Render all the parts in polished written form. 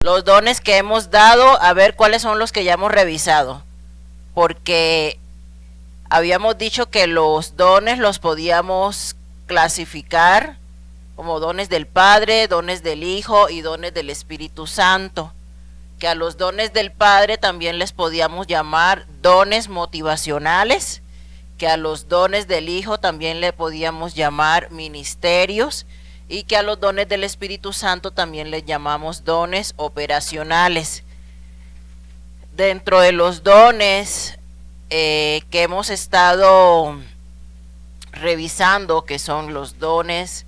los dones que hemos dado, a ver cuáles son los que ya hemos revisado. Porque habíamos dicho que los dones los podíamos clasificar como dones del Padre, dones del Hijo y dones del Espíritu Santo. Que a los dones del Padre también les podíamos llamar dones motivacionales, que a los dones del Hijo también le podíamos llamar ministerios, y que a los dones del Espíritu Santo también les llamamos dones operacionales. Dentro de los dones que hemos estado revisando, que son los dones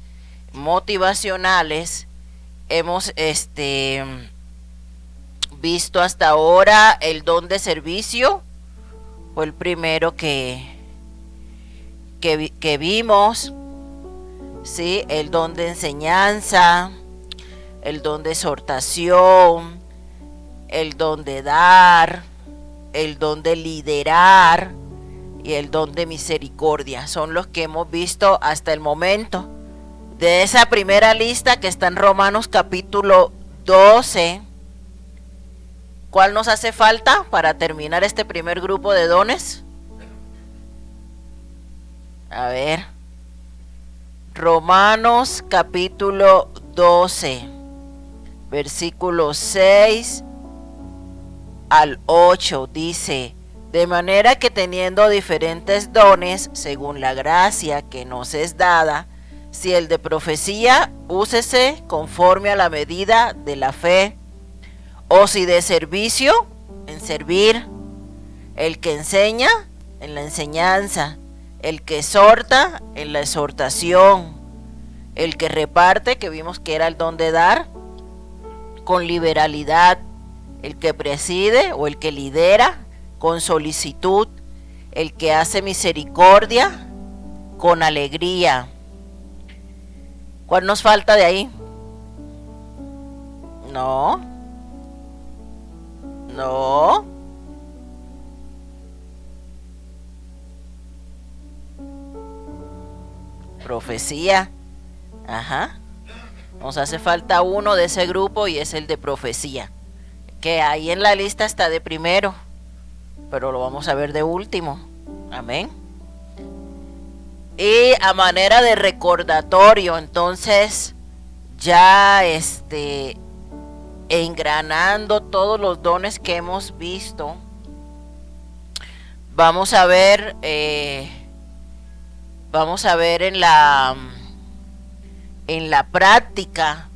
motivacionales, hemos visto hasta ahora el don de servicio. Fue el primero que vimos, ¿sí? El don de enseñanza, el don de exhortación, el don de dar, el don de liderar y el don de misericordia. Son los que hemos visto hasta el momento. De esa primera lista que está en Romanos capítulo 12, ¿cuál nos hace falta para terminar este primer grupo de dones? A ver, Romanos capítulo 12, versículos 6 al 8, dice: de manera que teniendo diferentes dones, según la gracia que nos es dada, si el de profecía, úsese conforme a la medida de la fe, o si de servicio, en servir, el que enseña, en la enseñanza, el que exhorta, en la exhortación, el que reparte, que vimos que era el don de dar, con liberalidad, el que preside o el que lidera, con solicitud, el que hace misericordia, con alegría. ¿Cuál nos falta de ahí? No. Profecía. Ajá. Nos hace falta uno de ese grupo y es el de profecía, que ahí en la lista está de primero, pero lo vamos a ver de último. Amén. Y a manera de recordatorio, entonces, ya engranando todos los dones que hemos visto, vamos a ver en la práctica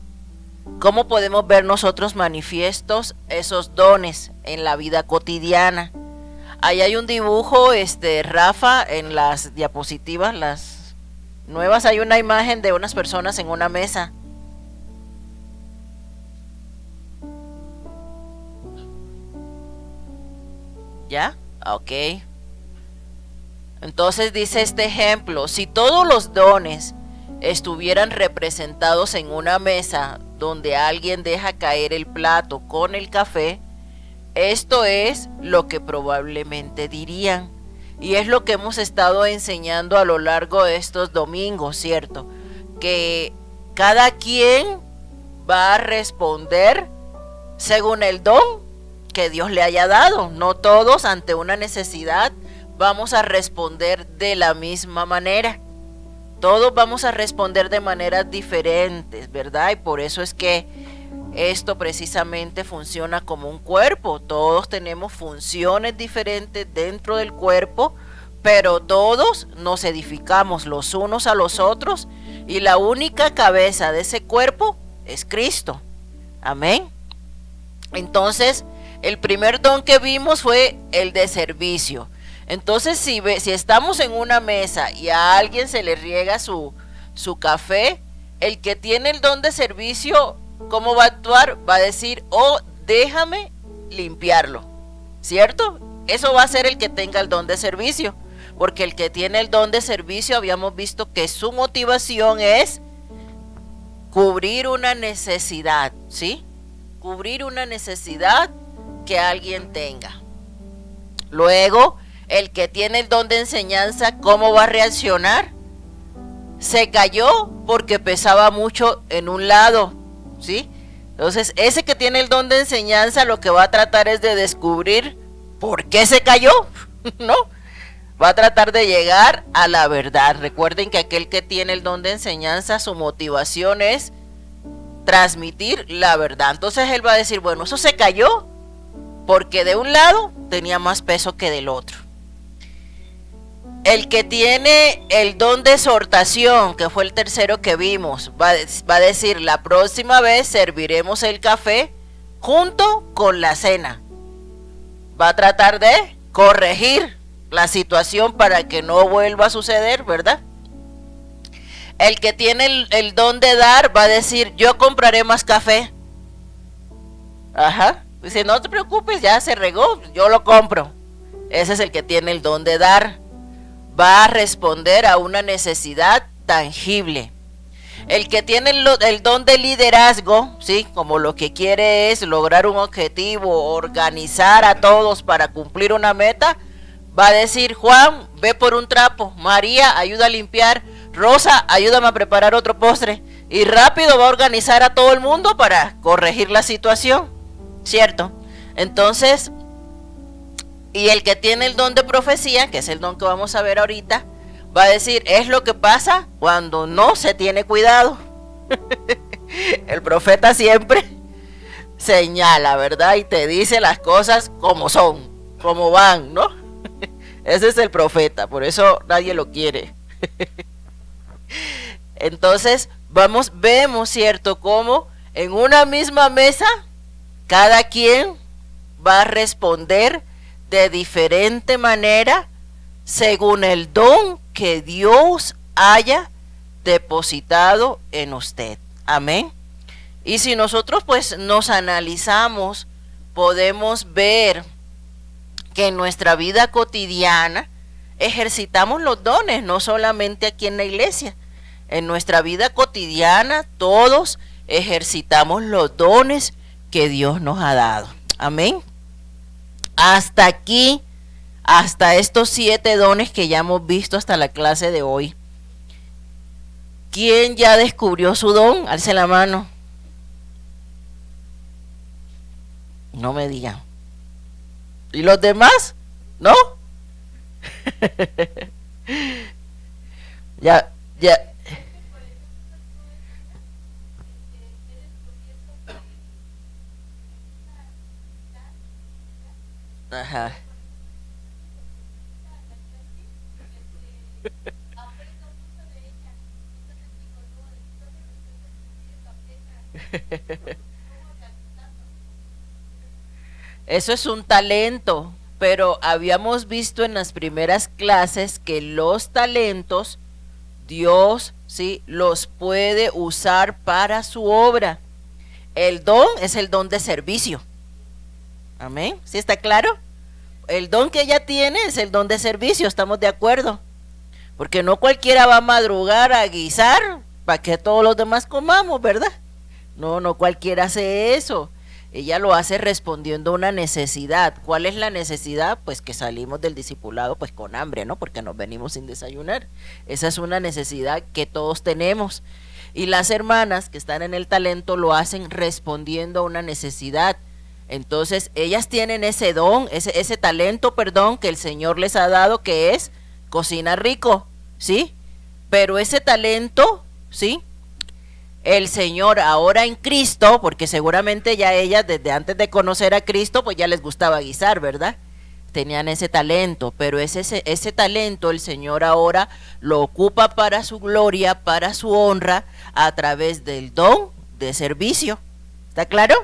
cómo podemos ver nosotros manifiestos esos dones en la vida cotidiana. Ahí hay un dibujo, Rafa, en las diapositivas, las nuevas, hay una imagen de unas personas en una mesa. ¿Ya? Ok. Entonces dice este ejemplo: si todos los dones estuvieran representados en una mesa donde alguien deja caer el plato con el café, esto es lo que probablemente dirían. Y es lo que hemos estado enseñando a lo largo de estos domingos, ¿cierto? Que cada quien va a responder según el don que Dios le haya dado. No todos ante una necesidad vamos a responder de la misma manera. Todos vamos a responder de maneras diferentes, ¿verdad? Y por eso es que esto precisamente funciona como un cuerpo. Todos tenemos funciones diferentes dentro del cuerpo, pero todos nos edificamos los unos a los otros y la única cabeza de ese cuerpo es Cristo. Amén. Entonces, el primer don que vimos fue el de servicio. Entonces, si estamos en una mesa y a alguien se le riega su café, el que tiene el don de servicio, ¿cómo va a actuar? Va a decir: oh, déjame limpiarlo, ¿cierto? Eso va a ser el que tenga el don de servicio, porque el que tiene el don de servicio habíamos visto que su motivación es cubrir una necesidad, ¿sí? Cubrir una necesidad que alguien tenga. Luego, el que tiene el don de enseñanza, ¿cómo va a reaccionar? Se cayó porque pesaba mucho en un lado, ¿sí? Entonces, ese que tiene el don de enseñanza lo que va a tratar es de descubrir por qué se cayó, ¿no? Va a tratar de llegar a la verdad. Recuerden que aquel que tiene el don de enseñanza, su motivación es transmitir la verdad. Entonces él va a decir, bueno, eso se cayó porque de un lado tenía más peso que del otro. El que tiene el don de exhortación, que fue el tercero que vimos, va a decir, la próxima vez serviremos el café junto con la cena. Va a tratar de corregir la situación para que no vuelva a suceder, ¿verdad? El que tiene el don de dar va a decir, yo compraré más café. Ajá. Dice, no te preocupes, ya se regó, yo lo compro. Ese es el que tiene el don de dar. Va a responder a una necesidad tangible. El que tiene el don de liderazgo, ¿sí? Como lo que quiere es lograr un objetivo, organizar a todos para cumplir una meta, va a decir, Juan, ve por un trapo, María, ayuda a limpiar, Rosa, ayúdame a preparar otro postre. Y rápido va a organizar a todo el mundo para corregir la situación, ¿cierto? Entonces, y el que tiene el don de profecía, que es el don que vamos a ver ahorita, va a decir, es lo que pasa cuando no se tiene cuidado. El profeta siempre señala, ¿verdad? Y te dice las cosas como son, como van, ¿no? Ese es el profeta, por eso nadie lo quiere. Entonces, vemos, ¿cierto? Cómo en una misma mesa, cada quien va a responder de diferente manera según el don que Dios haya depositado en usted. Amén. Y si nosotros pues nos analizamos, podemos ver que en nuestra vida cotidiana ejercitamos los dones, no solamente aquí en la iglesia. En nuestra vida cotidiana todos ejercitamos los dones que Dios nos ha dado. Amén. Hasta aquí, hasta estos 7 dones que ya hemos visto hasta la clase de hoy. ¿Quién ya descubrió su don? Alce la mano. No me digan. ¿Y los demás? ¿No? Ya. Ajá. Eso es un talento, pero habíamos visto en las primeras clases que los talentos Dios, sí, los puede usar para su obra. El don es el don de servicio. Amén. ¿Sí está claro? El don que ella tiene es el don de servicio, estamos de acuerdo. Porque no cualquiera va a madrugar a guisar para que todos los demás comamos, ¿verdad? No cualquiera hace eso. Ella lo hace respondiendo a una necesidad. ¿Cuál es la necesidad? Pues que salimos del discipulado pues con hambre, ¿no? Porque nos venimos sin desayunar. Esa es una necesidad que todos tenemos. Y las hermanas que están en el talento lo hacen respondiendo a una necesidad. Entonces, ellas tienen ese don, ese talento, perdón, que el Señor les ha dado, que es cocinar rico, ¿sí? Pero ese talento, ¿sí? El Señor ahora en Cristo, porque seguramente ya ellas desde antes de conocer a Cristo, pues ya les gustaba guisar, ¿verdad? Tenían ese talento, pero ese talento el Señor ahora lo ocupa para su gloria, para su honra, a través del don de servicio. ¿Está claro?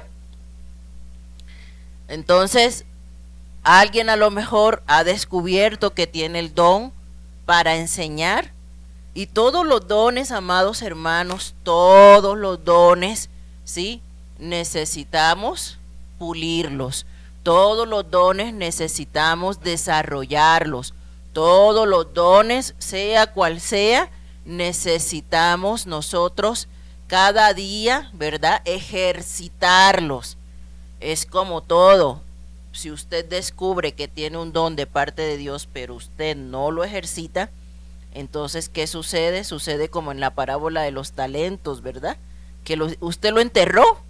Entonces, alguien a lo mejor ha descubierto que tiene el don para enseñar. Y todos los dones, amados hermanos, todos los dones, ¿sí? Necesitamos pulirlos. Todos los dones necesitamos desarrollarlos. Todos los dones, sea cual sea, necesitamos nosotros cada día, ¿verdad? Ejercitarlos. Es como todo. Si usted descubre que tiene un don de parte de Dios, pero usted no lo ejercita, entonces, ¿qué sucede? Sucede como en la parábola de los talentos, ¿verdad? Que usted lo enterró,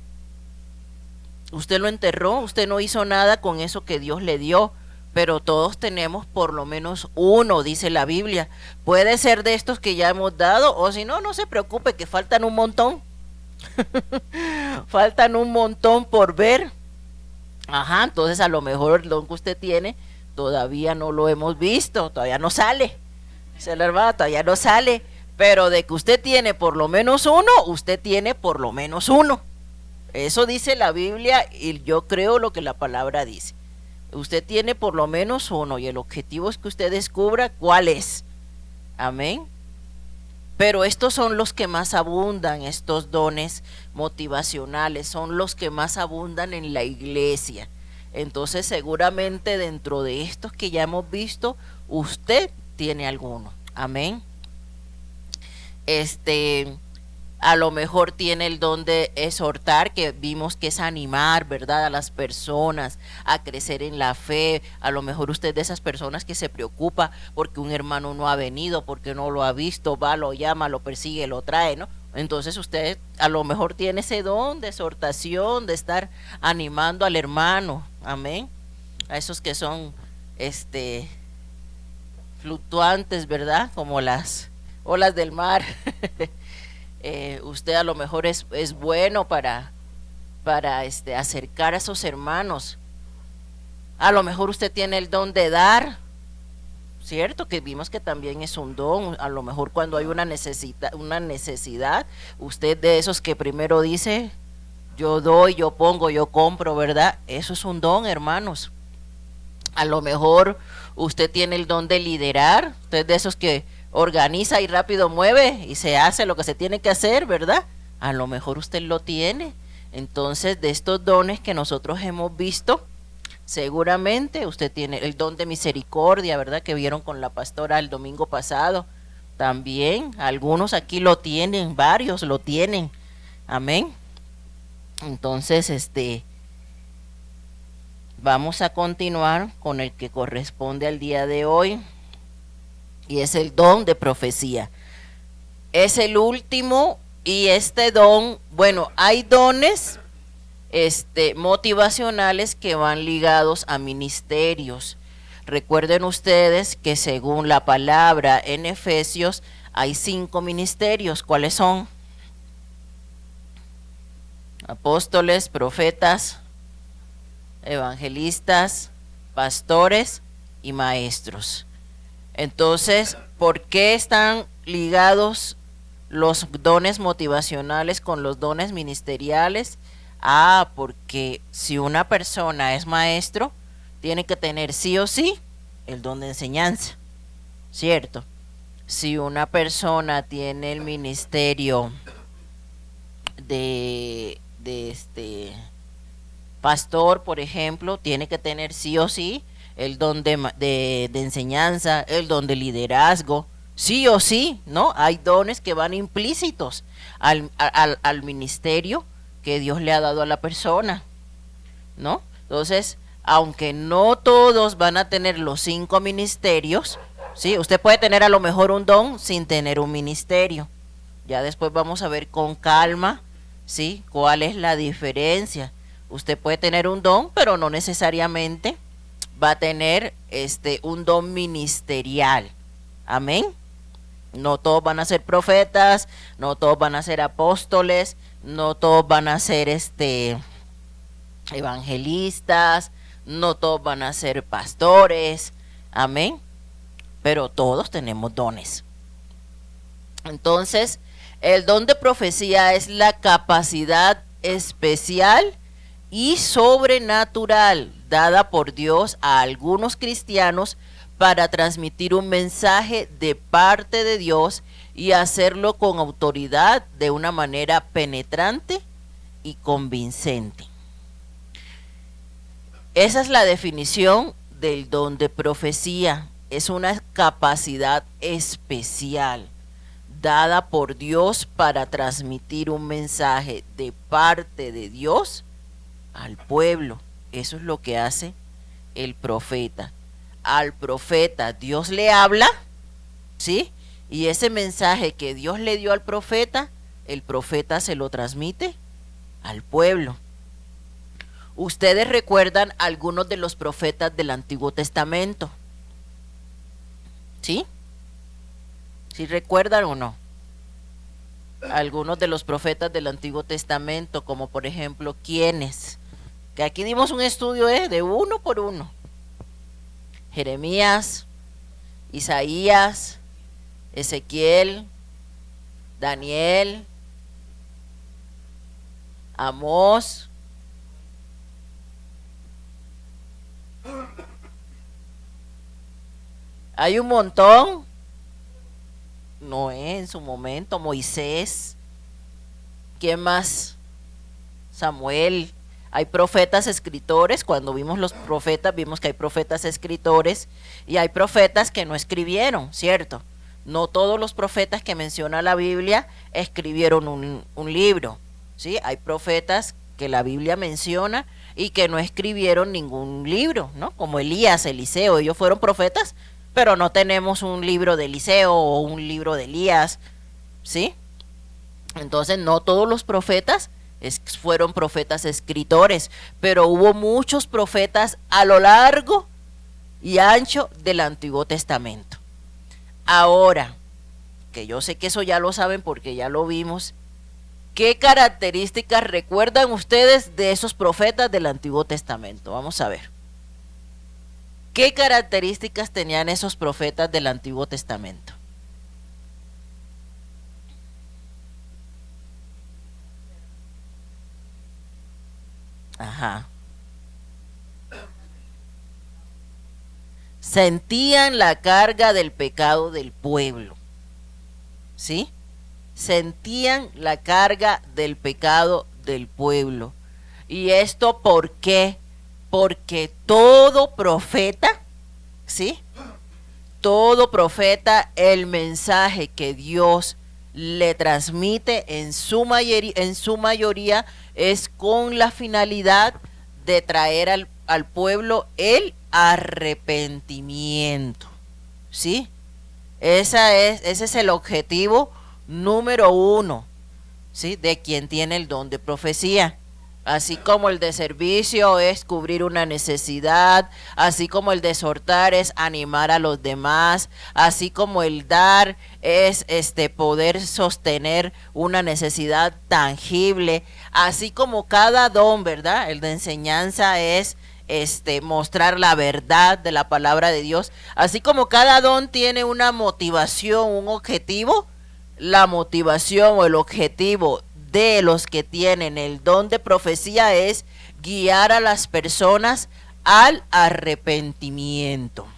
Usted lo enterró, usted no hizo nada con eso que Dios le dio, pero todos tenemos por lo menos uno, dice la Biblia. Puede ser de estos que ya hemos dado, o si no, no se preocupe, que faltan un montón. Faltan un montón por ver. Ajá, entonces a lo mejor el don que usted tiene todavía no lo hemos visto, todavía no sale. Dice la hermana, todavía no sale. Pero de que usted tiene por lo menos uno, usted tiene por lo menos uno. Eso dice la Biblia y yo creo lo que la palabra dice. Usted tiene por lo menos uno y el objetivo es que usted descubra cuál es. Amén. Pero estos son los que más abundan, estos dones motivacionales, son los que más abundan en la iglesia. Entonces seguramente dentro de estos que ya hemos visto, usted tiene alguno. Amén. A lo mejor tiene el don de exhortar, que vimos que es animar, ¿verdad?, a las personas a crecer en la fe. A lo mejor usted de esas personas que se preocupa porque un hermano no ha venido, porque no lo ha visto, va, lo llama, lo persigue, lo trae, ¿no? Entonces usted a lo mejor tiene ese don de exhortación, de estar animando al hermano, amén, a esos que son, fluctuantes, ¿verdad?, como las olas del mar. Usted a lo mejor es bueno para acercar a esos hermanos. A lo mejor usted tiene el don de dar, cierto, que vimos que también es un don. A lo mejor cuando hay una necesidad, usted de esos que primero dice, yo doy, yo pongo, yo compro, ¿verdad? Eso es un don, hermanos. A lo mejor usted tiene el don de liderar, usted de esos que organiza y rápido mueve y se hace lo que se tiene que hacer, ¿verdad? A lo mejor usted lo tiene. Entonces, de estos dones que nosotros hemos visto, seguramente usted tiene el don de misericordia, ¿verdad?, que vieron con la pastora el domingo pasado. También algunos aquí lo tienen, varios lo tienen. Amén. Entonces, vamos a continuar con el que corresponde al día de hoy. Y es el don de profecía. Es el último y este don, bueno, hay dones motivacionales que van ligados a ministerios. Recuerden ustedes que según la palabra en Efesios hay 5 ministerios. ¿Cuáles son? Apóstoles, profetas, evangelistas, pastores y maestros. Entonces, ¿por qué están ligados los dones motivacionales con los dones ministeriales? Porque si una persona es maestro, tiene que tener sí o sí el don de enseñanza, ¿cierto? Si una persona tiene el ministerio de pastor, por ejemplo, tiene que tener sí o sí el don de enseñanza, el don de liderazgo, sí o sí, ¿no? Hay dones que van implícitos al ministerio que Dios le ha dado a la persona, ¿no? Entonces, aunque no todos van a tener los 5 ministerios, ¿sí? Usted puede tener a lo mejor un don sin tener un ministerio. Ya después vamos a ver con calma, ¿sí?, cuál es la diferencia. Usted puede tener un don, pero no necesariamente va a tener un don ministerial. Amén. No todos van a ser profetas, no todos van a ser apóstoles, no todos van a ser evangelistas, no todos van a ser pastores. Amén. Pero todos tenemos dones. Entonces, el don de profecía es la capacidad especial y sobrenatural dada por Dios a algunos cristianos para transmitir un mensaje de parte de Dios y hacerlo con autoridad de una manera penetrante y convincente. Esa es la definición del don de profecía. Es una capacidad especial dada por Dios para transmitir un mensaje de parte de Dios al pueblo. Eso es lo que hace el profeta. Al profeta Dios le habla, ¿sí? Y ese mensaje que Dios le dio al profeta, el profeta se lo transmite al pueblo. Ustedes recuerdan algunos de los profetas del Antiguo Testamento, ¿sí? ¿Sí recuerdan o no? Algunos de los profetas del Antiguo Testamento, como por ejemplo, ¿quiénes? Que aquí dimos un estudio de uno por uno. Jeremías, Isaías, Ezequiel, Daniel, Amós, hay un montón. Noé en su momento, Moisés, ¿quién más? Samuel. Hay profetas escritores. Cuando vimos los profetas, vimos que hay profetas escritores y hay profetas que no escribieron, ¿cierto? No todos los profetas que menciona la Biblia escribieron un libro, ¿sí? Hay profetas que la Biblia menciona y que no escribieron ningún libro, ¿no? Como Elías, Eliseo, ellos fueron profetas, pero no tenemos un libro de Eliseo o un libro de Elías, ¿sí? Entonces no todos los profetas fueron profetas escritores, pero hubo muchos profetas a lo largo y ancho del Antiguo Testamento. Ahora, que yo sé que eso ya lo saben porque ya lo vimos, ¿qué características recuerdan ustedes de esos profetas del Antiguo Testamento? Vamos a ver. ¿Qué características tenían esos profetas del Antiguo Testamento? Ajá. Sentían la carga del pecado del pueblo, ¿sí? Sentían la carga del pecado del pueblo. ¿Y esto por qué? Porque todo profeta, ¿sí? Todo profeta, el mensaje que Dios le transmite en su mayoría es con la finalidad de traer al pueblo el arrepentimiento, ¿sí? Ese es el objetivo número uno, ¿sí? De quien tiene el don de profecía. Así como el de servicio es cubrir una necesidad, así como el de exhortar es animar a los demás, así como el dar es poder sostener una necesidad tangible, así como cada don, ¿verdad? El de enseñanza es mostrar la verdad de la palabra de Dios, así como cada don tiene una motivación, un objetivo, la motivación o el objetivo de los que tienen el don de profecía es guiar a las personas al arrepentimiento,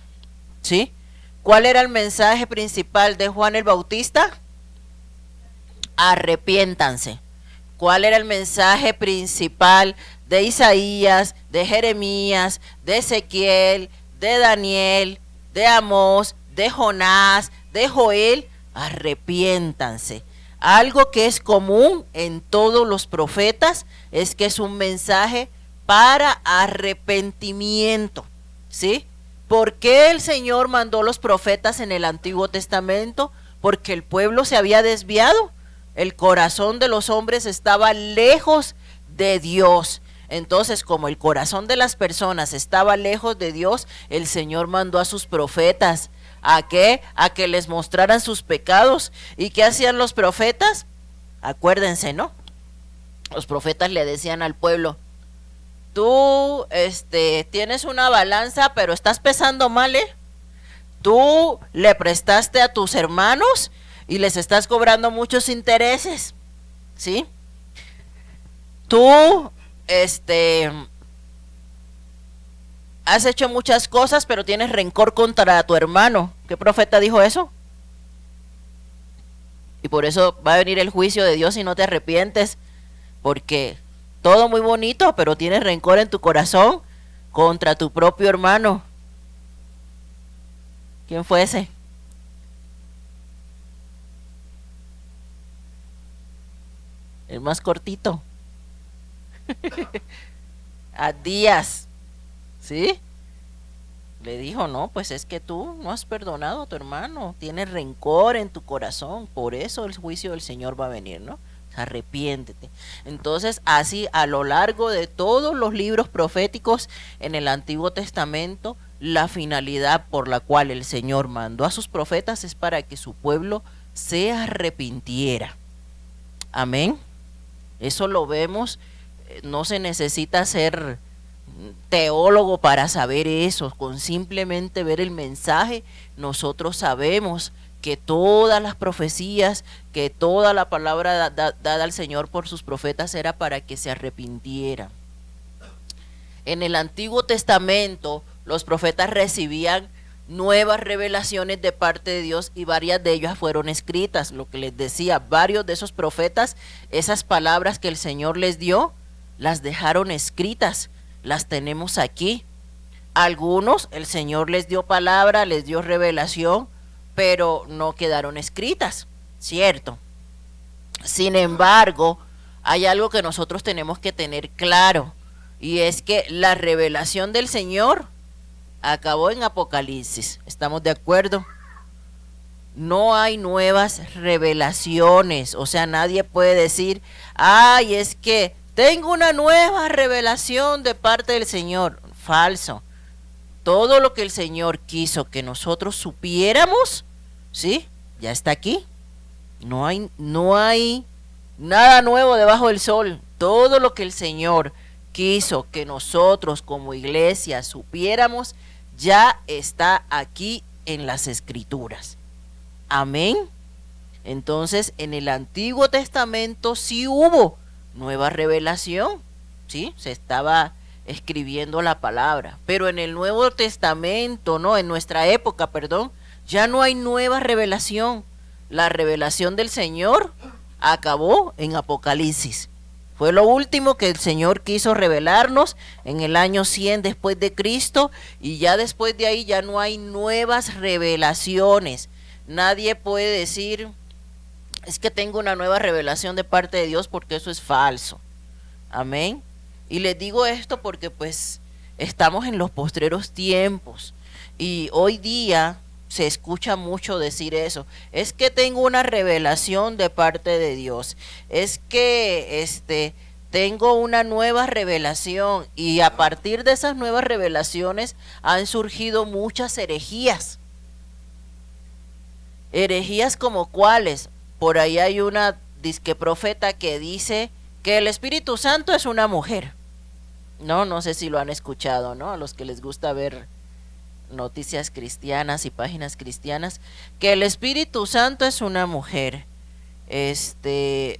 ¿sí? ¿Cuál era el mensaje principal de Juan el Bautista? Arrepiéntanse. ¿Cuál era el mensaje principal de Isaías, de Jeremías, de Ezequiel, de Daniel, de Amós, de Jonás, de Joel? Arrepiéntanse. Algo que es común en todos los profetas es que es un mensaje para arrepentimiento, ¿sí? ¿Por qué el Señor mandó los profetas en el Antiguo Testamento? Porque el pueblo se había desviado, el corazón de los hombres estaba lejos de Dios. Entonces, como el corazón de las personas estaba lejos de Dios, el Señor mandó a sus profetas. ¿A qué? A que les mostraran sus pecados. ¿Y qué hacían los profetas? Acuérdense, ¿no? Los profetas le decían al pueblo: tú, tienes una balanza, pero estás pesando mal, ¿eh? Tú le prestaste a tus hermanos y les estás cobrando muchos intereses, ¿sí? Tú, has hecho muchas cosas, pero tienes rencor contra tu hermano. ¿Qué profeta dijo eso? Y por eso va a venir el juicio de Dios si no te arrepientes, porque todo muy bonito, pero tienes rencor en tu corazón contra tu propio hermano. ¿Quién fue ese? El más cortito. Abdías, ¿sí? Le dijo: no, pues es que tú no has perdonado a tu hermano, tienes rencor en tu corazón, por eso el juicio del Señor va a venir, ¿no? arrepiéntete. Entonces, así a lo largo de todos los libros proféticos en el Antiguo Testamento, la finalidad por la cual el Señor mandó a sus profetas es para que su pueblo se arrepintiera. Amén. Eso lo vemos, no se necesita ser teólogo para saber eso, con simplemente ver el mensaje, nosotros sabemos que todas las profecías, que toda la palabra dada al Señor por sus profetas era para que se arrepintiera. En el Antiguo Testamento, los profetas recibían nuevas revelaciones de parte de Dios y varias de ellas fueron escritas. Lo que les decía, varios de esos profetas, esas palabras que el Señor les dio, las dejaron escritas, las tenemos aquí. Algunos, el Señor les dio palabra, les dio revelación, pero no quedaron escritas, ¿cierto? Sin embargo, hay algo que nosotros tenemos que tener claro, y es que la revelación del Señor acabó en Apocalipsis. ¿Estamos de acuerdo? No hay nuevas revelaciones, o sea, nadie puede decir, ay, es que tengo una nueva revelación de parte del Señor. Falso. Todo lo que el Señor quiso que nosotros supiéramos, ¿sí? Ya está aquí. No hay nada nuevo debajo del sol. Todo lo que el Señor quiso que nosotros como iglesia supiéramos, ya está aquí en las Escrituras. Amén. Entonces, en el Antiguo Testamento sí hubo nueva revelación, ¿sí? Se estaba escribiendo la palabra, pero en el Nuevo Testamento, no, en nuestra época, perdón, ya no hay nueva revelación. La revelación del Señor acabó en Apocalipsis. Fue lo último que el Señor quiso revelarnos en el año 100 después de Cristo, y ya después de ahí ya no hay nuevas revelaciones. Nadie puede decir, es que tengo una nueva revelación de parte de Dios, porque eso es falso. Amén. Y les digo esto porque pues estamos en los postreros tiempos y hoy día se escucha mucho decir eso. Es que tengo una revelación de parte de Dios. Es que tengo una nueva revelación, y a partir de esas nuevas revelaciones han surgido muchas herejías. Herejías como cuáles. Por ahí hay una disque profeta que dice que el Espíritu Santo es una mujer. No sé si lo han escuchado, ¿no? A los que les gusta ver noticias cristianas y páginas cristianas, que el Espíritu Santo es una mujer.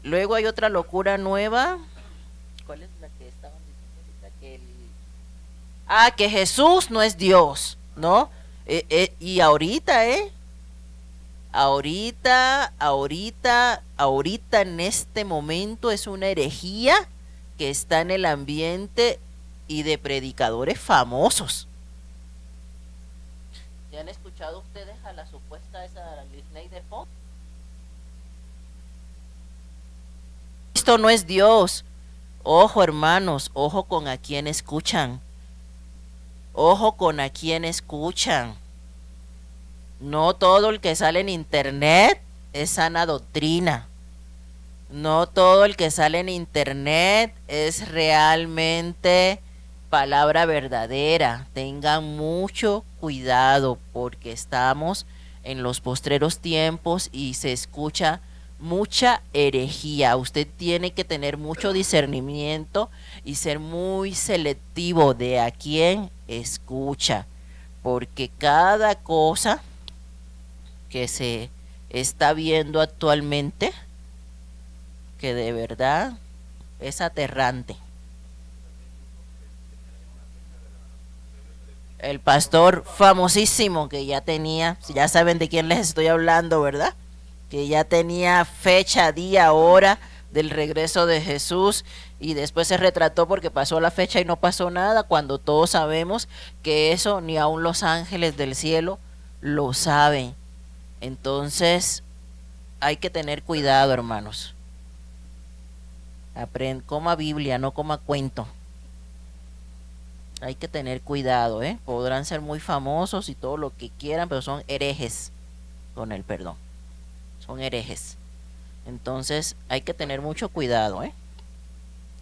Luego hay otra locura nueva. ¿Cuál es la que estaban diciendo ahorita? Que Jesús no es Dios, ¿no? Y ahorita en este momento es una herejía que está en el ambiente y de predicadores famosos. ¿Se han escuchado ustedes a la supuesta esa Lisney de Fox? Cristo no es Dios. Ojo, hermanos, ojo con a quién escuchan. Ojo con a quién escuchan. No todo el que sale en internet es sana doctrina. No todo el que sale en internet es realmente palabra verdadera. Tengan mucho cuidado porque estamos en los postreros tiempos y se escucha mucha herejía. Usted tiene que tener mucho discernimiento y ser muy selectivo de a quién escucha, porque cada cosa que se está viendo actualmente, que de verdad es aterrante. El pastor famosísimo que ya tenía, ya saben de quién les estoy hablando, ¿verdad? Que ya tenía fecha, día, hora del regreso de Jesús, y después se retrató porque pasó la fecha y no pasó nada, cuando todos sabemos que eso ni aun los ángeles del cielo lo saben. Entonces hay que tener cuidado, hermanos. Coma Biblia, no coma cuento. Hay que tener cuidado, podrán ser muy famosos y todo lo que quieran, pero son herejes, con el perdón, son herejes. Entonces hay que tener mucho cuidado, ¿eh?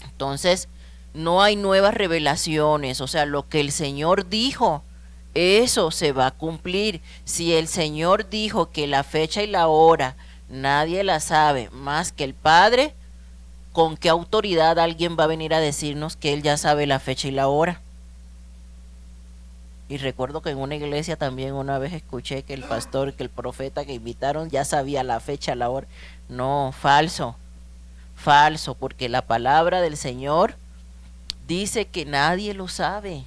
Entonces no hay nuevas revelaciones, o sea, lo que el Señor dijo, eso se va a cumplir. Si el Señor dijo que la fecha y la hora nadie la sabe más que el Padre, ¿con qué autoridad alguien va a venir a decirnos que Él ya sabe la fecha y la hora? Y recuerdo que en una iglesia también una vez escuché que el pastor, que el profeta que invitaron ya sabía la fecha, la hora. No, falso, falso, porque la palabra del Señor dice que nadie lo sabe.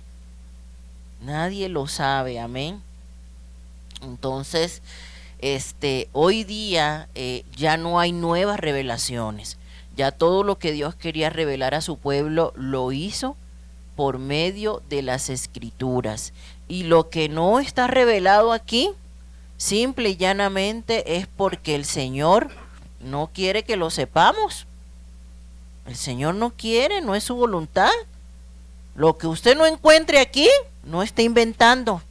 Nadie lo sabe, amén. Entonces, hoy día ya no hay nuevas revelaciones. Ya todo lo que Dios quería revelar a su pueblo lo hizo por medio de las escrituras. Y lo que no está revelado aquí, simple y llanamente es porque el Señor no quiere que lo sepamos. El Señor no quiere, no es su voluntad. Lo que usted no encuentre aquí, no está inventando.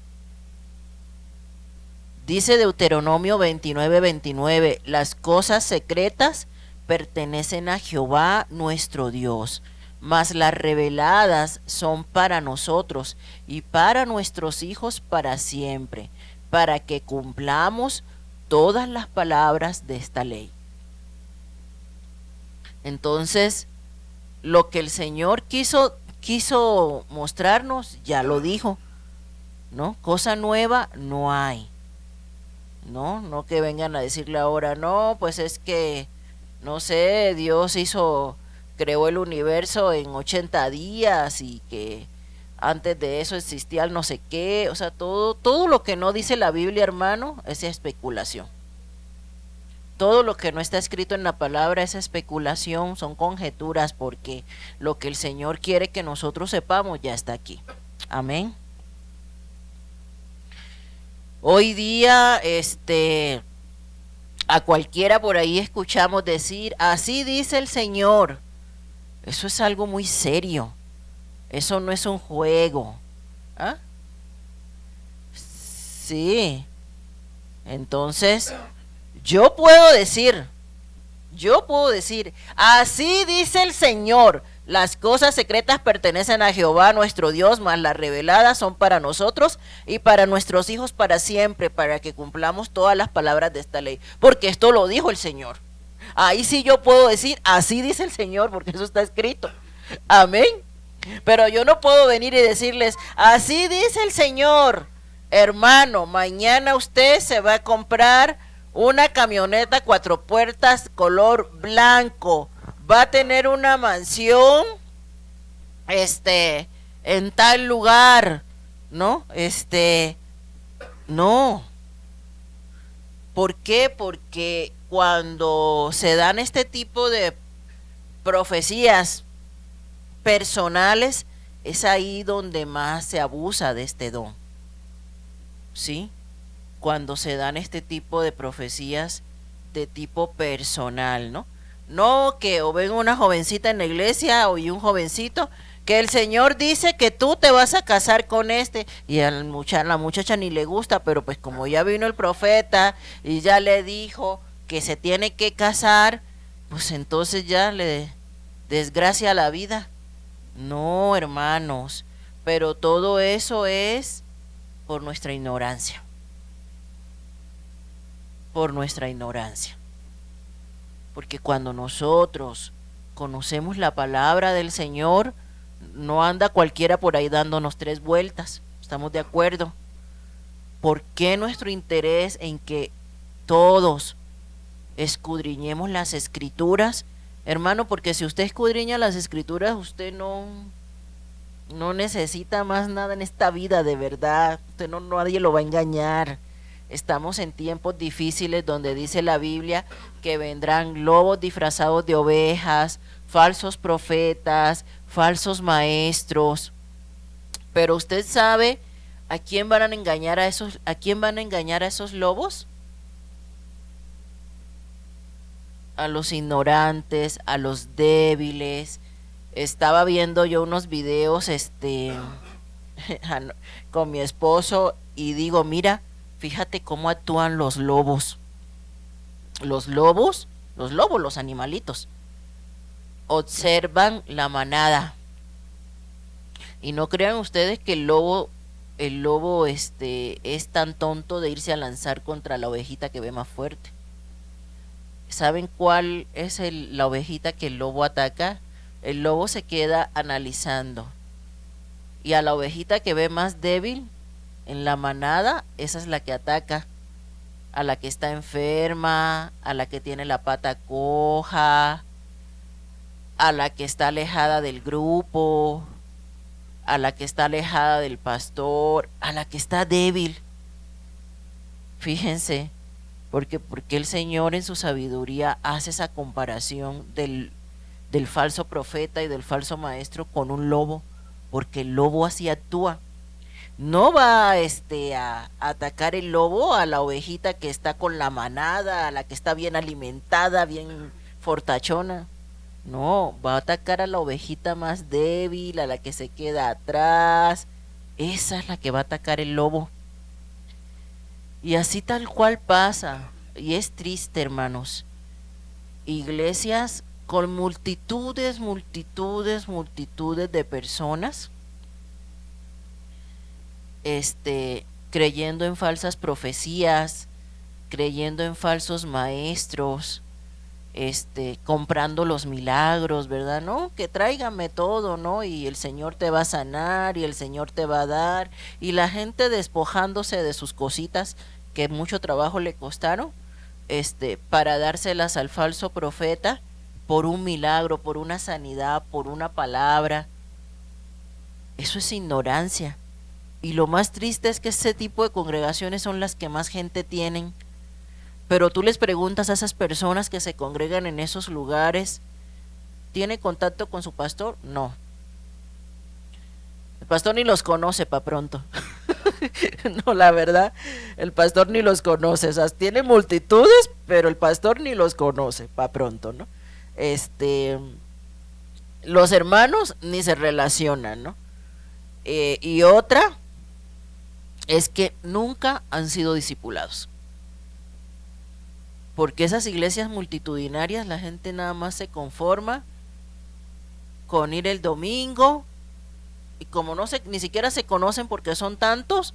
Dice Deuteronomio 29:29, las cosas secretas pertenecen a Jehová nuestro Dios, mas las reveladas son para nosotros y para nuestros hijos para siempre, para que cumplamos todas las palabras de esta ley. Entonces, lo que el Señor quiso mostrarnos, ya lo dijo, ¿no? Cosa nueva no hay. No que vengan a decirle ahora, no, pues es que, no sé, Dios creó el universo en 80 días y que antes de eso existía el no sé qué, o sea, todo lo que no dice la Biblia, hermano, es especulación. Todo lo que no está escrito en la palabra es especulación, son conjeturas, porque lo que el Señor quiere que nosotros sepamos ya está aquí. Amén. Hoy día, a cualquiera por ahí escuchamos decir, así dice el Señor. Eso es algo muy serio. Eso no es un juego. ¿Ah? Sí. Entonces, yo puedo decir, así dice el Señor, las cosas secretas pertenecen a Jehová nuestro Dios, mas las reveladas son para nosotros y para nuestros hijos para siempre, para que cumplamos todas las palabras de esta ley, porque esto lo dijo el Señor. Ahí sí yo puedo decir, así dice el Señor, porque eso está escrito. Amén. Pero yo no puedo venir y decirles, así dice el Señor, hermano, mañana usted se va a comprar una camioneta 4 puertas color blanco, va a tener una mansión en tal lugar, ¿no? No. ¿Por qué? Porque cuando se dan este tipo de profecías personales, es ahí donde más se abusa de este don. ¿Sí? Cuando se dan este tipo de profecías de tipo personal, ¿no? No que o ven una jovencita en la iglesia o y un jovencito que el Señor dice que tú te vas a casar con y a la muchacha ni le gusta, pero pues como ya vino el profeta y ya le dijo que se tiene que casar, pues entonces ya le desgracia la vida. No, hermanos, pero todo eso es por nuestra ignorancia. Por nuestra ignorancia. Porque cuando nosotros conocemos la palabra del Señor, no anda cualquiera por ahí dándonos 3 vueltas. ¿Estamos de acuerdo? ¿Por qué nuestro interés en que todos escudriñemos las escrituras? Hermano, porque si usted escudriña las escrituras, usted no necesita más nada en esta vida, de verdad. Usted nadie lo va a engañar. Estamos en tiempos difíciles donde dice la Biblia que vendrán lobos disfrazados de ovejas, falsos profetas, falsos maestros. Pero usted sabe a quién van a engañar a esos lobos? A los ignorantes, a los débiles. Estaba viendo yo unos videos con mi esposo y digo, mira, fíjate cómo actúan los lobos. Los lobos los lobos, los animalitos, observan la manada. Y no crean ustedes que el lobo es tan tonto de irse a lanzar contra la ovejita que ve más fuerte. ¿Saben cuál es la ovejita que el lobo ataca? El lobo se queda analizando. Y a la ovejita que ve más débil en la manada, esa es la que ataca. A la que está enferma, a la que tiene la pata coja, a la que está alejada del grupo, a la que está alejada del pastor, a la que está débil. Fíjense, porque el Señor en su sabiduría hace esa comparación del falso profeta y del falso maestro con un lobo, porque el lobo así actúa. No va a atacar el lobo a la ovejita que está con la manada, a la que está bien alimentada, bien fortachona. No, va a atacar a la ovejita más débil, a la que se queda atrás. Esa es la que va a atacar el lobo. Y así tal cual pasa. Y es triste, hermanos. Iglesias con multitudes, multitudes, multitudes de personas, creyendo en falsas profecías, creyendo en falsos maestros, comprando los milagros, ¿verdad? No, que tráigame todo, ¿no? Y el Señor te va a sanar y el Señor te va a dar. Y la gente despojándose de sus cositas que mucho trabajo le costaron, para dárselas al falso profeta por un milagro, por una sanidad, por una palabra. Eso es ignorancia. Y lo más triste es que ese tipo de congregaciones son las que más gente tienen. Pero tú les preguntas a esas personas que se congregan en esos lugares, ¿tiene contacto con su pastor? No. El pastor ni los conoce pa' pronto. No, la verdad, el pastor ni los conoce. O sea, tiene multitudes, pero el pastor ni los conoce pa' pronto, ¿no? Los hermanos ni se relacionan, ¿no? Y otra es que nunca han sido discipulados. Porque esas iglesias multitudinarias, la gente nada más se conforma con ir el domingo, y como ni siquiera se conocen porque son tantos,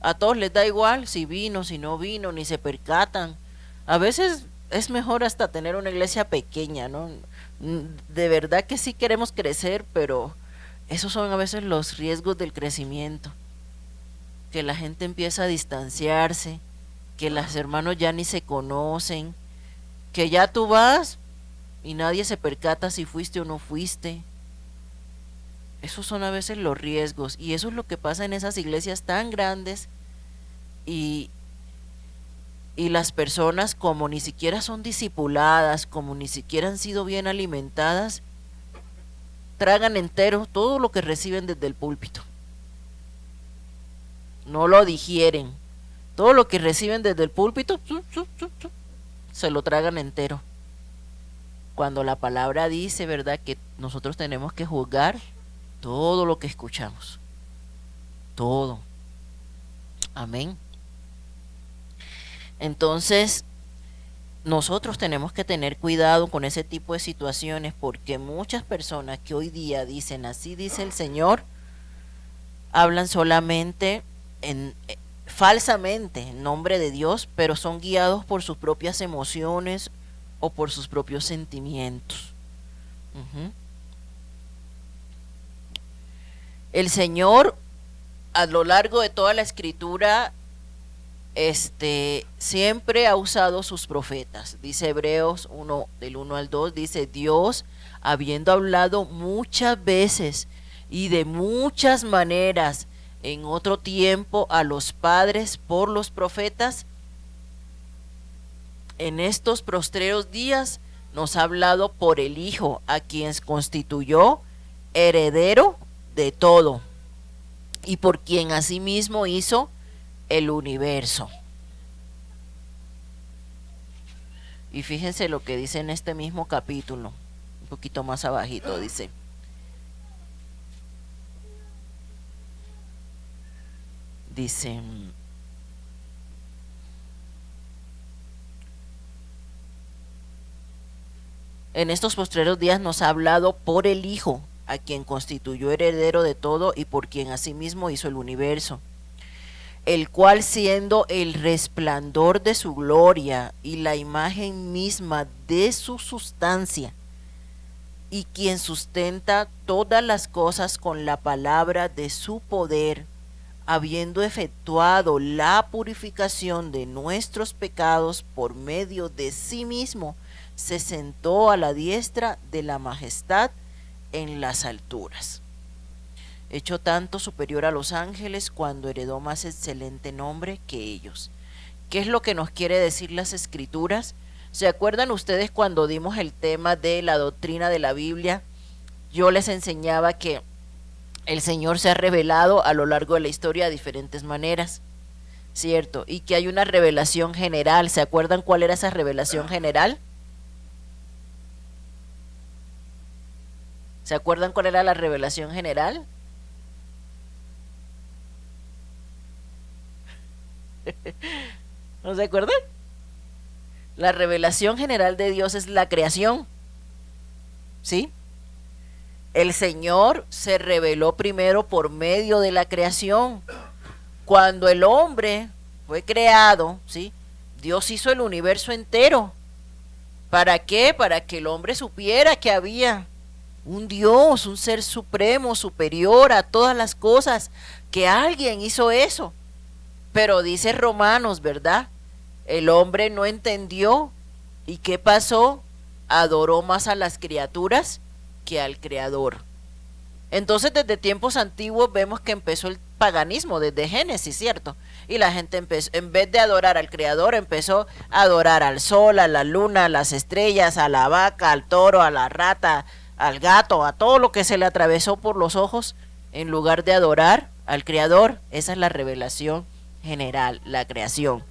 a todos les da igual si vino, si no vino, ni se percatan. A veces es mejor hasta tener una iglesia pequeña, ¿no? De verdad que sí queremos crecer, pero esos son a veces los riesgos del crecimiento, que la gente empieza a distanciarse, que los hermanos ya ni se conocen, que ya tú vas y nadie se percata si fuiste o no fuiste. Esos son a veces los riesgos, y eso es lo que pasa en esas iglesias tan grandes, y, y las personas, como ni siquiera son discipuladas, como ni siquiera han sido bien alimentadas, tragan entero todo lo que reciben desde el púlpito. No lo digieren. Todo lo que reciben desde el púlpito se lo tragan entero. Cuando la palabra dice, ¿verdad?, que nosotros tenemos que juzgar todo lo que escuchamos. Todo. Amén. Entonces, nosotros tenemos que tener cuidado con ese tipo de situaciones, porque muchas personas que hoy día dicen, así dice el Señor, hablan solamente falsamente en nombre de Dios, pero son guiados por sus propias emociones o por sus propios sentimientos. El Señor, a lo largo de toda la escritura, siempre ha usado sus profetas. Dice Hebreos 1, del 1 al 2, dice: Dios, habiendo hablado muchas veces y de muchas maneras en otro tiempo a los padres por los profetas, en estos postreros días nos ha hablado por el Hijo, a quien constituyó heredero de todo, y por quien asimismo hizo el universo. Y fíjense lo que dice en este mismo capítulo, un poquito más abajito, dice: en estos postreros días nos ha hablado por el Hijo, a quien constituyó heredero de todo y por quien asimismo hizo el universo, el cual siendo el resplandor de su gloria y la imagen misma de su sustancia, y quien sustenta todas las cosas con la palabra de su poder, habiendo efectuado la purificación de nuestros pecados por medio de sí mismo, se sentó a la diestra de la majestad en las alturas, hecho tanto superior a los ángeles cuando heredó más excelente nombre que ellos. ¿Qué es lo que nos quiere decir las escrituras? ¿Se acuerdan ustedes cuando dimos el tema de la doctrina de la Biblia? Yo les enseñaba que el Señor se ha revelado a lo largo de la historia de diferentes maneras, ¿cierto? Y que hay una revelación general. ¿Se acuerdan cuál era esa revelación general? ¿Se acuerdan cuál era la revelación general? ¿No se acuerdan? La revelación general de Dios es la creación, ¿sí? El Señor se reveló primero por medio de la creación. Cuando el hombre fue creado, ¿sí? Dios hizo el universo entero. ¿Para qué? Para que el hombre supiera que había un Dios, un ser supremo, superior a todas las cosas, que alguien hizo eso. Pero dice Romanos, ¿verdad? El hombre no entendió. ¿Y qué pasó? Adoró más a las criaturas que al Creador. Entonces desde tiempos antiguos vemos que empezó el paganismo, desde Génesis, ¿cierto? Y la gente empezó, en vez de adorar al Creador, empezó a adorar al sol, a la luna, a las estrellas, a la vaca, al toro, a la rata, al gato, a todo lo que se le atravesó por los ojos, en lugar de adorar al Creador. Esa es la revelación general, la creación.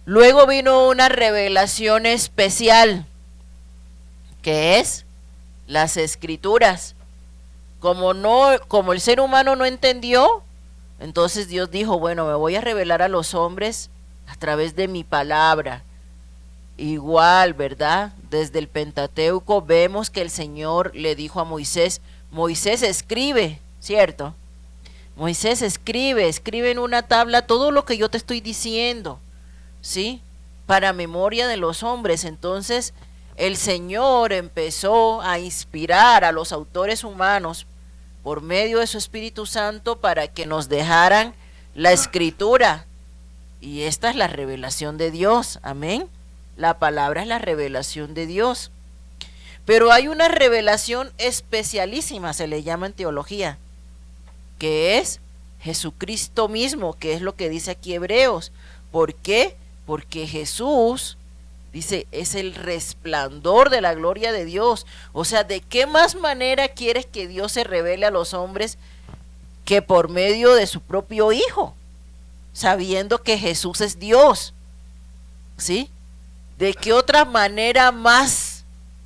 Luego vino una revelación especial, que es las escrituras. Como el ser humano no entendió, entonces Dios dijo, bueno, me voy a revelar a los hombres a través de mi palabra. Igual, ¿verdad? Desde el Pentateuco vemos que el Señor le dijo a Moisés, Moisés escribe, ¿cierto? Moisés escribe en una tabla todo lo que yo te estoy diciendo, ¿sí? Para memoria de los hombres. Entonces el Señor empezó a inspirar a los autores humanos por medio de su Espíritu Santo para que nos dejaran la escritura. Y esta es la revelación de Dios, amén. La palabra es la revelación de Dios. Pero hay una revelación especialísima, se le llama en teología, que es Jesucristo mismo, que es lo que dice aquí Hebreos. ¿Por qué? Porque Jesús, dice, es el resplandor de la gloria de Dios. O sea, ¿de qué más manera quieres que Dios se revele a los hombres que por medio de su propio Hijo? Sabiendo que Jesús es Dios, ¿sí? ¿De qué otra manera más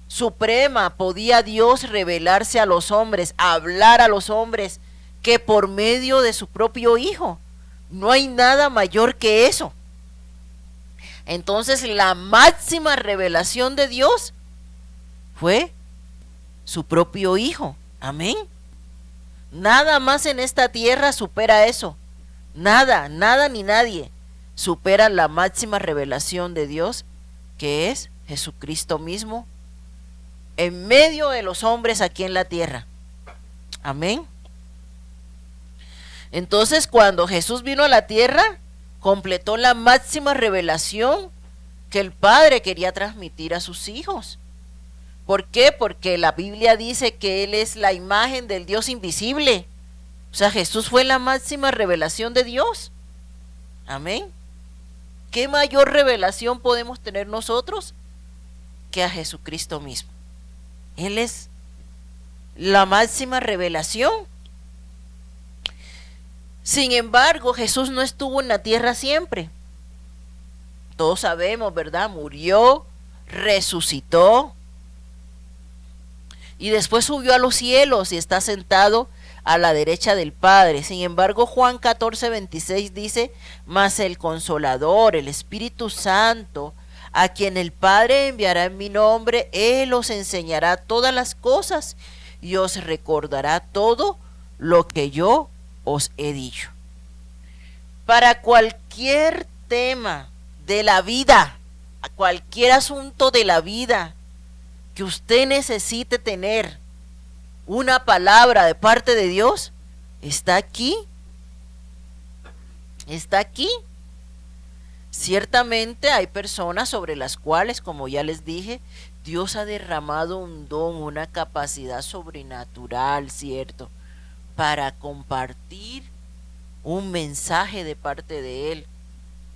suprema podía Dios revelarse a los hombres, hablar a los hombres, que por medio de su propio Hijo? No hay nada mayor que eso. Entonces la máxima revelación de Dios fue su propio Hijo. Amén. Nada más en esta tierra supera eso. Nada, nada ni nadie supera la máxima revelación de Dios, que es Jesucristo mismo en medio de los hombres aquí en la tierra. Amén. Entonces cuando Jesús vino a la tierra, completó la máxima revelación que el Padre quería transmitir a sus hijos. ¿Por qué? Porque la Biblia dice que Él es la imagen del Dios invisible. O sea, Jesús fue la máxima revelación de Dios. Amén. ¿Qué mayor revelación podemos tener nosotros que a Jesucristo mismo? Él es la máxima revelación. Sin embargo, Jesús no estuvo en la tierra siempre. Todos sabemos, ¿verdad? Murió, resucitó y después subió a los cielos y está sentado a la derecha del Padre. Sin embargo, Juan 14:26 dice, mas el Consolador, el Espíritu Santo, a quien el Padre enviará en mi nombre, Él os enseñará todas las cosas y os recordará todo lo que yo os he dicho. Para cualquier tema de la vida, a cualquier asunto de la vida que usted necesite tener una palabra de parte de Dios, está aquí. Está aquí. Ciertamente hay personas sobre las cuales, como ya les dije, Dios ha derramado un don, una capacidad sobrenatural, ¿cierto? Para compartir un mensaje de parte de Él.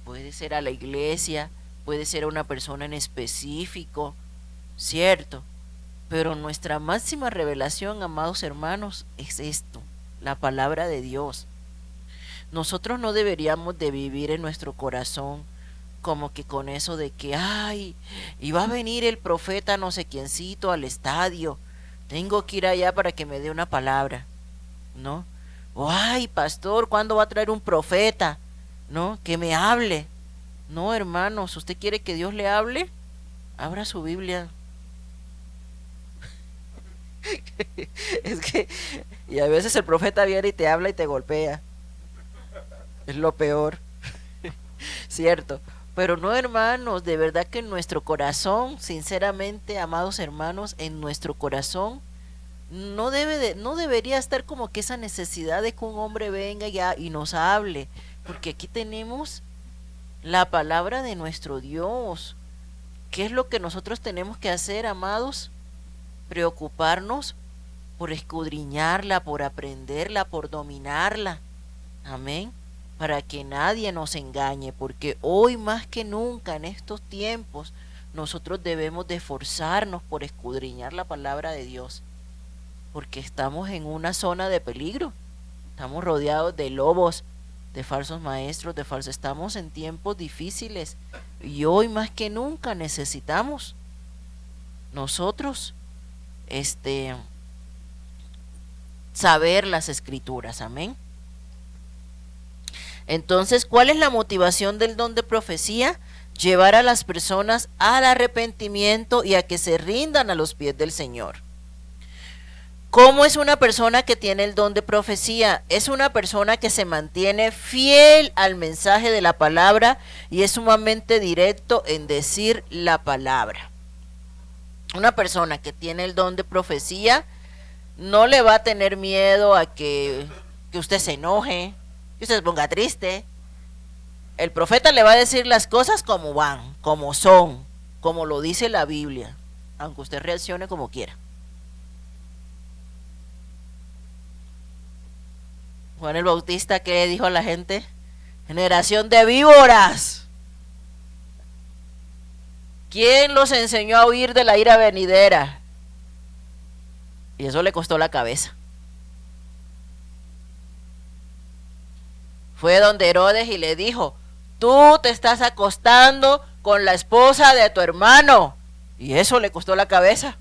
Puede ser a la iglesia, puede ser a una persona en específico, ¿cierto? Pero nuestra máxima revelación, amados hermanos, es esto, la palabra de Dios. Nosotros no deberíamos de vivir en nuestro corazón como que con eso de que, ay, iba a venir el profeta no sé quiéncito al estadio, tengo que ir allá para que me dé una palabra, ¿no? O, ay, pastor, ¿cuándo va a traer un profeta? ¿No? Que me hable. No, hermanos, ¿usted quiere que Dios le hable? Abra su Biblia. Es que, y a veces el profeta viene y te habla y te golpea. Es lo peor, ¿cierto? Pero no, hermanos, de verdad que en nuestro corazón, sinceramente, amados hermanos, en nuestro corazón no debería estar como que esa necesidad de que un hombre venga ya y nos hable, porque aquí tenemos la palabra de nuestro Dios. ¿Qué es lo que nosotros tenemos que hacer, amados? Preocuparnos por escudriñarla, por aprenderla, por dominarla. Amén. Para que nadie nos engañe, porque hoy más que nunca en estos tiempos nosotros debemos de esforzarnos por escudriñar la palabra de Dios, porque estamos en una zona de peligro, estamos rodeados de lobos, de falsos maestros, de falsos, estamos en tiempos difíciles y hoy más que nunca necesitamos nosotros saber las escrituras. Amén. Entonces, ¿cuál es la motivación del don de profecía? Llevar a las personas al arrepentimiento y a que se rindan a los pies del Señor. ¿Cómo es una persona que tiene el don de profecía? Es una persona que se mantiene fiel al mensaje de la palabra y es sumamente directo en decir la palabra. Una persona que tiene el don de profecía no le va a tener miedo a que usted se enoje, que usted se ponga triste. El profeta le va a decir las cosas como van, como son, como lo dice la Biblia, aunque usted reaccione como quiera. Juan el Bautista, ¿qué le dijo a la gente? Generación de víboras. ¿Quién los enseñó a huir de la ira venidera? Y eso le costó la cabeza. Fue donde Herodes y le dijo, tú te estás acostando con la esposa de tu hermano. Y eso le costó la cabeza.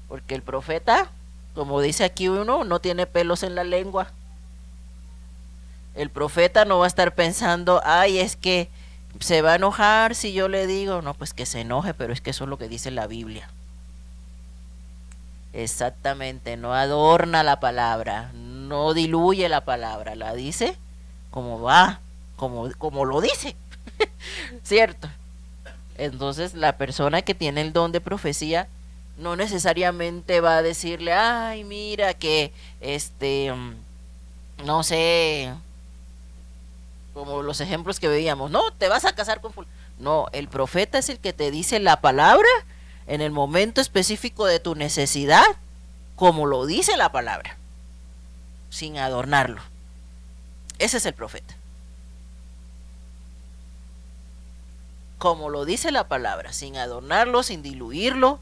Porque el profeta, como dice aquí uno, no tiene pelos en la lengua. El profeta no va a estar pensando, ay, es que se va a enojar si yo le digo. No, pues que se enoje, pero es que eso es lo que dice la Biblia. Exactamente, no adorna la palabra, no diluye la palabra, la dice como va, como lo dice, ¿cierto? Entonces la persona que tiene el don de profecía no necesariamente va a decirle, ay, mira que no sé, como los ejemplos que veíamos, no, te vas a casar con no, el profeta es el que te dice la palabra en el momento específico de tu necesidad, como lo dice la palabra, sin adornarlo. Ese es el profeta. Como lo dice la palabra, sin adornarlo, sin diluirlo,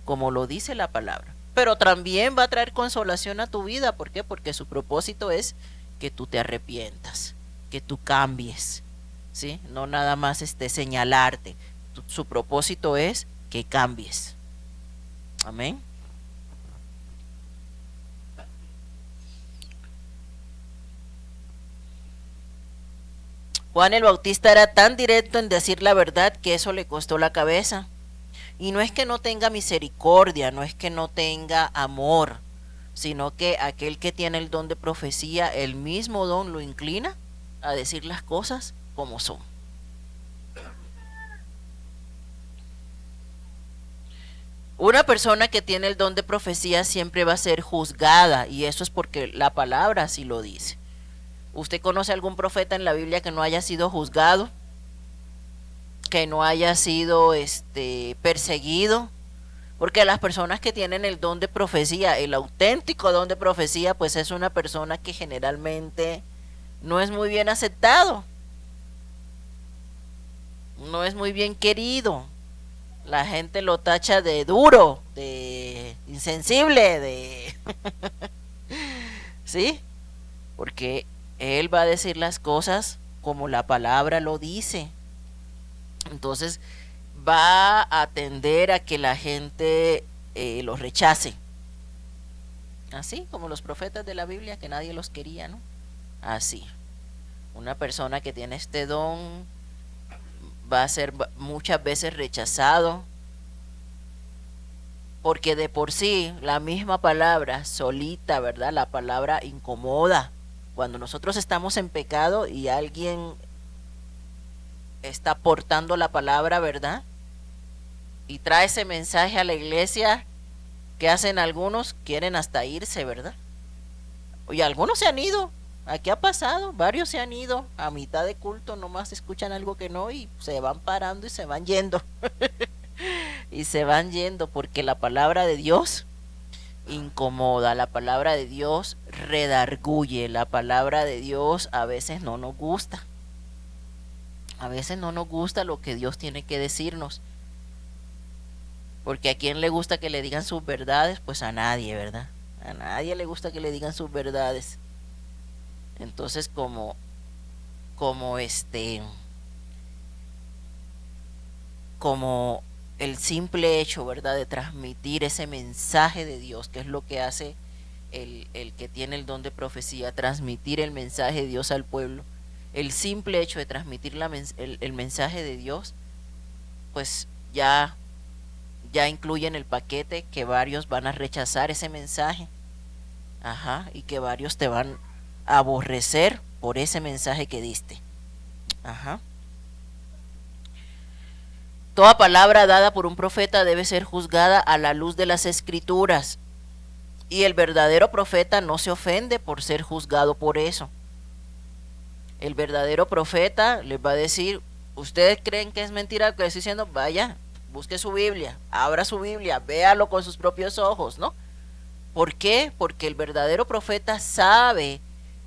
como lo dice la palabra. Pero también va a traer consolación a tu vida. ¿Por qué? Porque su propósito es que tú te arrepientas, que tú cambies, ¿sí? No nada más señalarte. Su propósito es que cambies. Amén. Juan el Bautista era tan directo en decir la verdad que eso le costó la cabeza. Y no es que no tenga misericordia, no es que no tenga amor, sino que aquel que tiene el don de profecía, el mismo don lo inclina a decir las cosas como son. Una persona que tiene el don de profecía siempre va a ser juzgada, y eso es porque la palabra así lo dice. ¿Usted conoce algún profeta en la Biblia que no haya sido juzgado? Que no haya sido perseguido. Porque las personas que tienen el don de profecía, el auténtico don de profecía, pues es una persona que generalmente no es muy bien aceptado, no es muy bien querido. La gente lo tacha de duro, de insensible, de ¿sí? Porque él va a decir las cosas como la palabra lo dice. Entonces va a tender a que la gente los rechace. Así como los profetas de la Biblia, que nadie los quería, ¿no? Así. Una persona que tiene este don va a ser muchas veces rechazado, porque de por sí la misma palabra solita, ¿verdad? La palabra incomoda. Cuando nosotros estamos en pecado y alguien está portando la palabra, ¿verdad? Y trae ese mensaje a la iglesia, ¿qué hacen algunos? Quieren hasta irse, ¿verdad? Y algunos se han ido. Aquí ha pasado, varios se han ido a mitad de culto, nomás escuchan algo que no y se van parando y se van yendo. Y se van yendo porque la palabra de Dios incomoda, la palabra de Dios redarguye, la palabra de Dios a veces no nos gusta. A veces no nos gusta lo que Dios tiene que decirnos. Porque a quién le gusta que le digan sus verdades, pues a nadie, ¿verdad? A nadie le gusta que le digan sus verdades. Entonces como el simple hecho, ¿verdad?, de transmitir ese mensaje de Dios, que es lo que hace el que tiene el don de profecía, transmitir el mensaje de Dios al pueblo. El simple hecho de transmitir el mensaje de Dios, pues ya incluye en el paquete que varios van a rechazar ese mensaje. Ajá, y que varios te van a aborrecer por ese mensaje que diste. Ajá. Toda palabra dada por un profeta debe ser juzgada a la luz de las escrituras. Y el verdadero profeta no se ofende por ser juzgado por eso. El verdadero profeta les va a decir, ¿ustedes creen que es mentira lo que les estoy diciendo? Vaya, busque su Biblia, abra su Biblia, véalo con sus propios ojos, ¿no? ¿Por qué? Porque el verdadero profeta sabe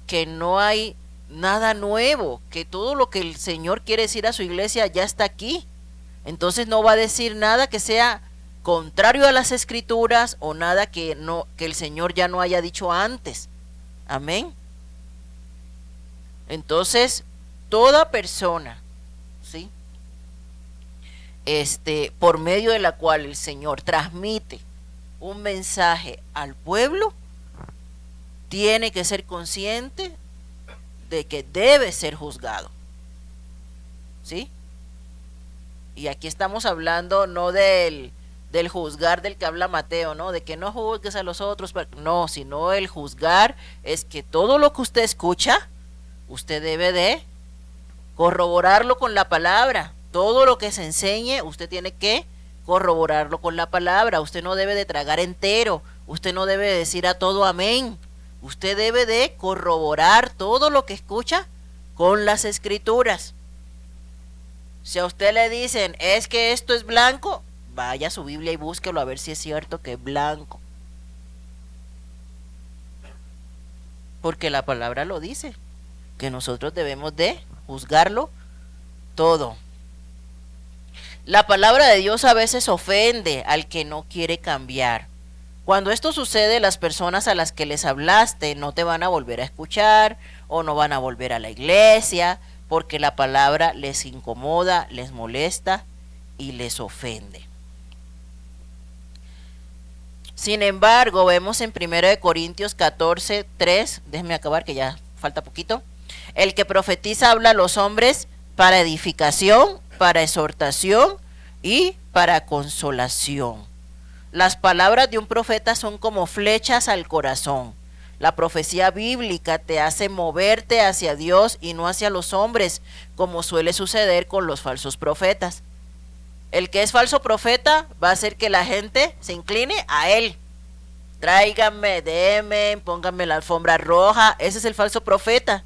que no hay nada nuevo, que todo lo que el Señor quiere decir a su iglesia ya está aquí. Entonces no va a decir nada que sea contrario a las escrituras o nada que el Señor ya no haya dicho antes. Amén. Entonces, toda persona, ¿sí?, por medio de la cual el Señor transmite un mensaje al pueblo, tiene que ser consciente de que debe ser juzgado. ¿Sí? Y aquí estamos hablando no del juzgar del que habla Mateo, ¿no? De que no juzgues a los otros, no, sino el juzgar es que todo lo que usted escucha, usted debe de corroborarlo con la palabra. Todo lo que se enseñe, usted tiene que corroborarlo con la palabra. Usted no debe de tragar entero. Usted no debe de decir a todo amén. Usted debe de corroborar todo lo que escucha con las escrituras. Si a usted le dicen, es que esto es blanco, vaya a su Biblia y búsquelo a ver si es cierto que es blanco. Porque la palabra lo dice, que nosotros debemos de juzgarlo todo. La palabra de Dios a veces ofende al que no quiere cambiar. Cuando esto sucede, las personas a las que les hablaste no te van a volver a escuchar o no van a volver a la iglesia porque la palabra les incomoda, les molesta y les ofende. Sin embargo, vemos en 1 Corintios 14:3, déjenme acabar que ya falta poquito. El que profetiza habla a los hombres para edificación, para exhortación y para consolación. Las palabras de un profeta son como flechas al corazón. La profecía bíblica te hace moverte hacia Dios y no hacia los hombres, como suele suceder con los falsos profetas. El que es falso profeta va a hacer que la gente se incline a él. Tráiganme, denme, pónganme la alfombra roja. Ese es el falso profeta.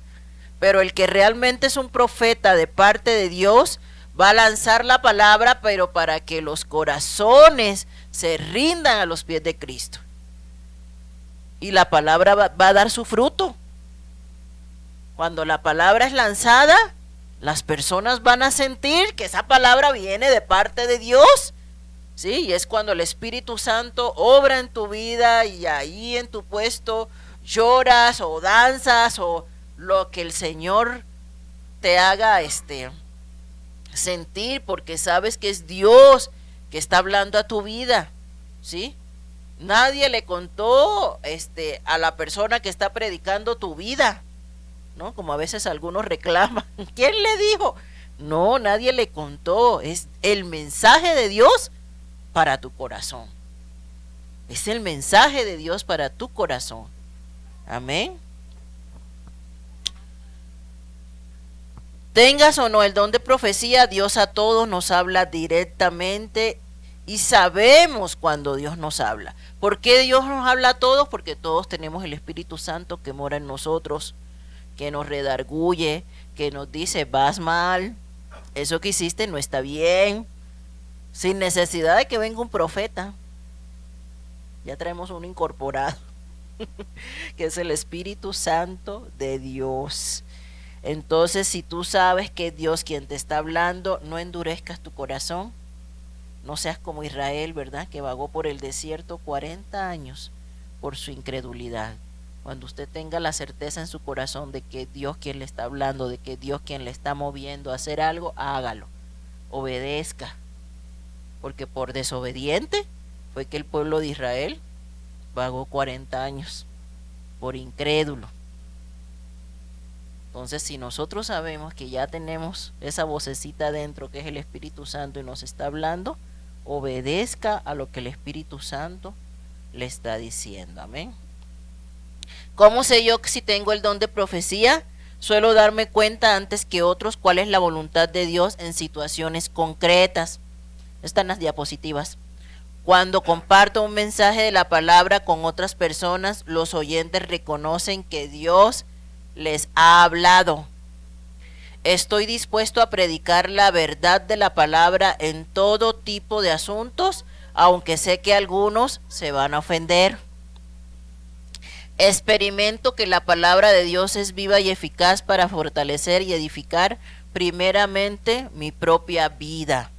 Pero el que realmente es un profeta de parte de Dios va a lanzar la palabra, pero para que los corazones se rindan a los pies de Cristo. Y la palabra va a dar su fruto. Cuando la palabra es lanzada, las personas van a sentir que esa palabra viene de parte de Dios. Sí, y es cuando el Espíritu Santo obra en tu vida y ahí en tu puesto lloras o danzas o lo que el Señor te haga sentir, porque sabes que es Dios que está hablando a tu vida. ¿Sí? Nadie le contó a la persona que está predicando tu vida, ¿no? Como a veces algunos reclaman. ¿Quién le dijo? No, nadie le contó. Es el mensaje de Dios para tu corazón. Es el mensaje de Dios para tu corazón. Amén. Tengas o no el don de profecía, Dios a todos nos habla directamente y sabemos cuando Dios nos habla. ¿Por qué Dios nos habla a todos? Porque todos tenemos el Espíritu Santo que mora en nosotros, que nos redarguye, que nos dice, vas mal, eso que hiciste no está bien, sin necesidad de que venga un profeta. Ya traemos uno incorporado, que es el Espíritu Santo de Dios. Entonces, si tú sabes que es Dios quien te está hablando, no endurezcas tu corazón. No seas como Israel, ¿verdad? Que vagó por el desierto 40 años por su incredulidad. Cuando usted tenga la certeza en su corazón de que Dios quien le está hablando, de que Dios quien le está moviendo a hacer algo, hágalo. Obedezca. Porque por desobediente fue que el pueblo de Israel vagó 40 años. Por incrédulo. Entonces, si nosotros sabemos que ya tenemos esa vocecita dentro que es el Espíritu Santo y nos está hablando, obedezca a lo que el Espíritu Santo le está diciendo. Amén. ¿Cómo sé yo si tengo el don de profecía? Suelo darme cuenta antes que otros cuál es la voluntad de Dios en situaciones concretas. Están las diapositivas. Cuando comparto un mensaje de la palabra con otras personas, los oyentes reconocen que Dios les ha hablado. Estoy dispuesto a predicar la verdad de la palabra en todo tipo de asuntos, aunque sé que algunos se van a ofender. Experimento que la palabra de Dios es viva y eficaz para fortalecer y edificar primeramente mi propia vida.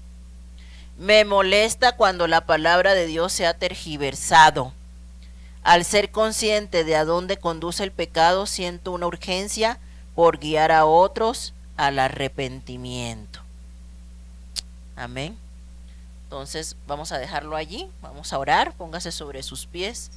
Me molesta cuando la palabra de Dios se ha tergiversado. Al ser consciente de a dónde conduce el pecado, siento una urgencia por guiar a otros al arrepentimiento. Amén. Entonces vamos a dejarlo allí, vamos a orar, póngase sobre sus pies.